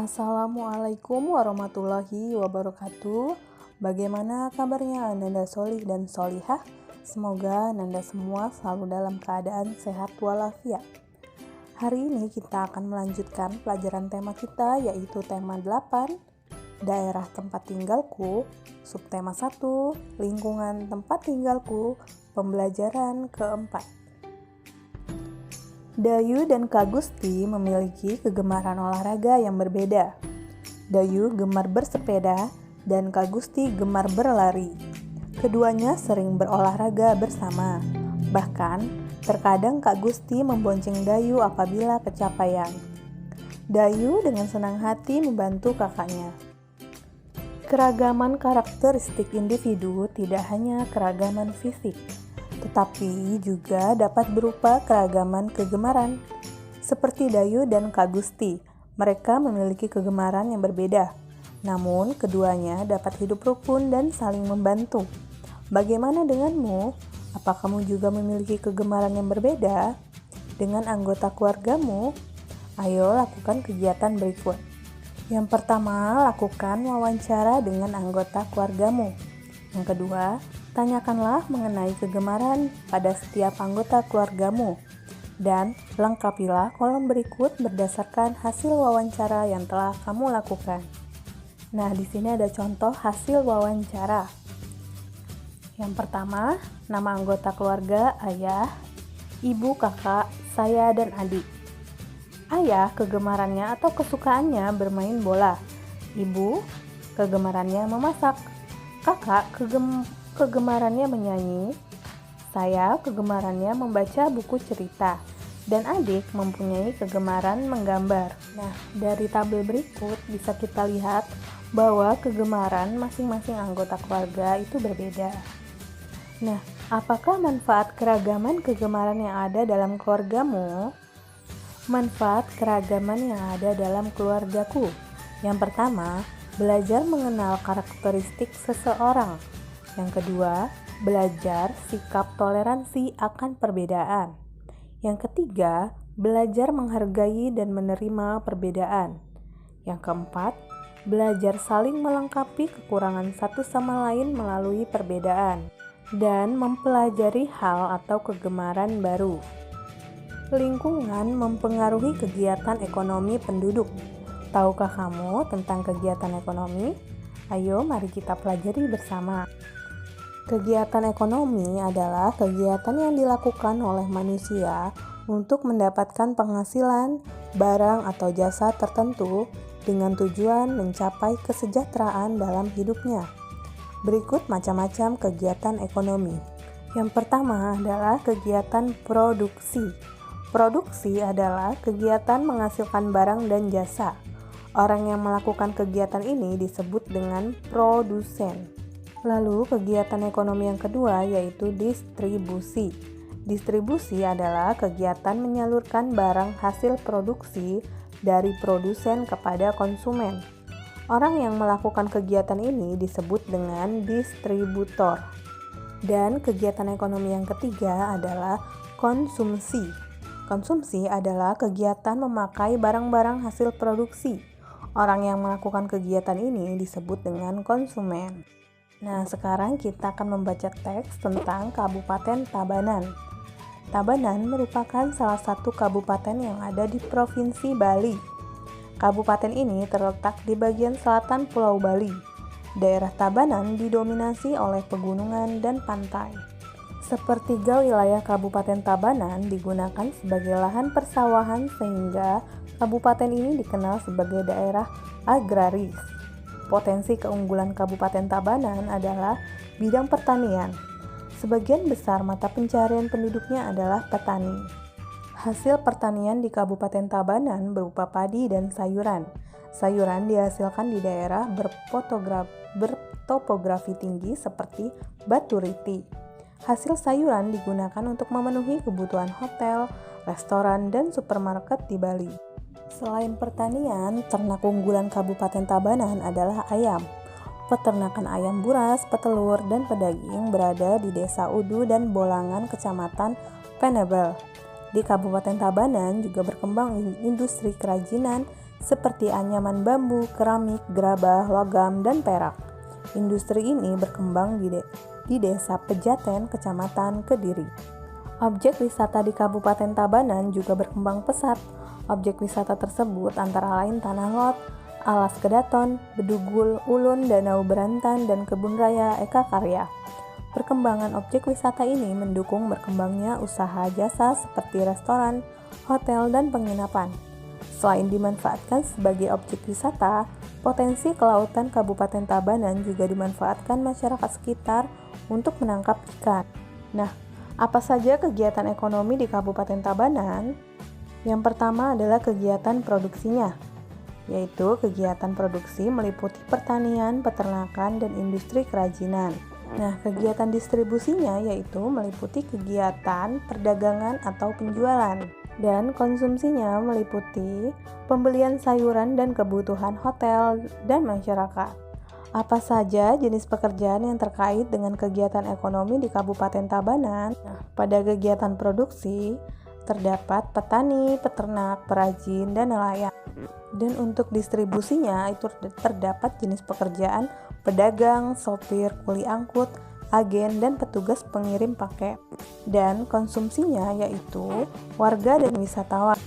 Assalamualaikum warahmatullahi wabarakatuh. Bagaimana kabarnya Ananda Solih dan Solihah? Semoga Ananda semua selalu dalam keadaan sehat walafiat. Hari ini kita akan melanjutkan pelajaran tema kita, yaitu tema 8, daerah tempat tinggalku, subtema 1, lingkungan tempat tinggalku, pembelajaran keempat. Dayu dan Kak Gusti memiliki kegemaran olahraga yang berbeda. Dayu gemar bersepeda dan Kak Gusti gemar berlari. Keduanya sering berolahraga bersama. Bahkan, terkadang Kak Gusti membonceng Dayu apabila kecapean. Dayu dengan senang hati membantu kakaknya. Keragaman karakteristik individu tidak hanya keragaman fisik, tetapi juga dapat berupa keragaman kegemaran. Seperti Dayu dan Kak Gusti, mereka memiliki kegemaran yang berbeda. Namun, keduanya dapat hidup rukun dan saling membantu. Bagaimana denganmu? Apa kamu juga memiliki kegemaran yang berbeda dengan anggota keluargamu? Ayo lakukan kegiatan berikut. Yang pertama, lakukan wawancara dengan anggota keluargamu. Yang kedua, tanyakanlah mengenai kegemaran pada setiap anggota keluargamu dan lengkapilah kolom berikut berdasarkan hasil wawancara yang telah kamu lakukan. Nah, di sini ada contoh hasil wawancara. Yang pertama, nama anggota keluarga: ayah, ibu, kakak, saya, dan adik. Ayah kegemarannya atau kesukaannya bermain bola. Ibu kegemarannya memasak. Kakak kegemarannya menyanyi, saya kegemarannya membaca buku cerita, dan adik mempunyai kegemaran menggambar. Nah, dari tabel berikut bisa kita lihat bahwa kegemaran masing-masing anggota keluarga itu berbeda. Nah, apakah manfaat keragaman kegemaran yang ada dalam keluargamu? Manfaat keragaman yang ada dalam keluargaku. Yang pertama, belajar mengenal karakteristik seseorang. Yang kedua, belajar sikap toleransi akan perbedaan. Yang ketiga, belajar menghargai dan menerima perbedaan. Yang keempat, belajar saling melengkapi kekurangan satu sama lain melalui perbedaan dan mempelajari hal atau kegemaran baru. Lingkungan mempengaruhi kegiatan ekonomi penduduk. Tahukah kamu tentang kegiatan ekonomi? Ayo mari kita pelajari bersama. Kegiatan ekonomi adalah kegiatan yang dilakukan oleh manusia untuk mendapatkan penghasilan, barang atau jasa tertentu dengan tujuan mencapai kesejahteraan dalam hidupnya. Berikut macam-macam kegiatan ekonomi. Yang pertama adalah kegiatan produksi. Produksi adalah kegiatan menghasilkan barang dan jasa. Orang yang melakukan kegiatan ini disebut dengan produsen. Lalu kegiatan ekonomi yang kedua yaitu distribusi. Distribusi adalah kegiatan menyalurkan barang hasil produksi dari produsen kepada konsumen. Orang yang melakukan kegiatan ini disebut dengan distributor. Dan kegiatan ekonomi yang ketiga adalah konsumsi. Konsumsi adalah kegiatan memakai barang-barang hasil produksi. Orang yang melakukan kegiatan ini disebut dengan konsumen. Nah, sekarang kita akan membaca teks tentang Kabupaten Tabanan. Tabanan merupakan salah satu kabupaten yang ada di Provinsi Bali. Kabupaten ini terletak di bagian selatan Pulau Bali. Daerah Tabanan didominasi oleh pegunungan dan pantai. Sepertiga wilayah Kabupaten Tabanan digunakan sebagai lahan persawahan sehingga kabupaten ini dikenal sebagai daerah agraris. Potensi keunggulan Kabupaten Tabanan adalah bidang pertanian. Sebagian besar mata pencarian penduduknya adalah petani. Hasil pertanian di Kabupaten Tabanan berupa padi dan sayuran. Sayuran dihasilkan di daerah bertopografi tinggi seperti Batu Riti. Hasil sayuran digunakan untuk memenuhi kebutuhan hotel, restoran, dan supermarket di Bali. Selain pertanian, ternak unggulan Kabupaten Tabanan adalah ayam. Peternakan ayam buras, petelur, dan pedaging berada di Desa Udu dan Bolangan, Kecamatan Penebel. Di Kabupaten Tabanan juga berkembang industri kerajinan seperti anyaman bambu, keramik, gerabah, logam, dan perak. Industri ini berkembang di Desa Pejaten, Kecamatan Kediri. Objek wisata di Kabupaten Tabanan juga berkembang pesat. Objek wisata tersebut antara lain Tanah Lot, Alas Kedaton, Bedugul, Ulun, Danau Berantan, dan Kebun Raya Eka Karya. Perkembangan objek wisata ini mendukung berkembangnya usaha jasa seperti restoran, hotel, dan penginapan. Selain dimanfaatkan sebagai objek wisata, potensi kelautan Kabupaten Tabanan juga dimanfaatkan masyarakat sekitar untuk menangkap ikan. Nah, apa saja kegiatan ekonomi di Kabupaten Tabanan? Yang pertama adalah kegiatan produksinya, yaitu kegiatan produksi meliputi pertanian, peternakan, dan industri kerajinan. Nah, kegiatan distribusinya yaitu meliputi kegiatan perdagangan atau penjualan. Dan konsumsinya meliputi pembelian sayuran dan kebutuhan hotel dan masyarakat. Apa saja jenis pekerjaan yang terkait dengan kegiatan ekonomi di Kabupaten Tabanan? Nah, pada kegiatan produksi terdapat petani, peternak, perajin, dan nelayan. Dan untuk distribusinya itu terdapat jenis pekerjaan pedagang, sopir, kuli angkut, agen, dan petugas pengirim paket. Dan konsumsinya yaitu warga dan wisatawan.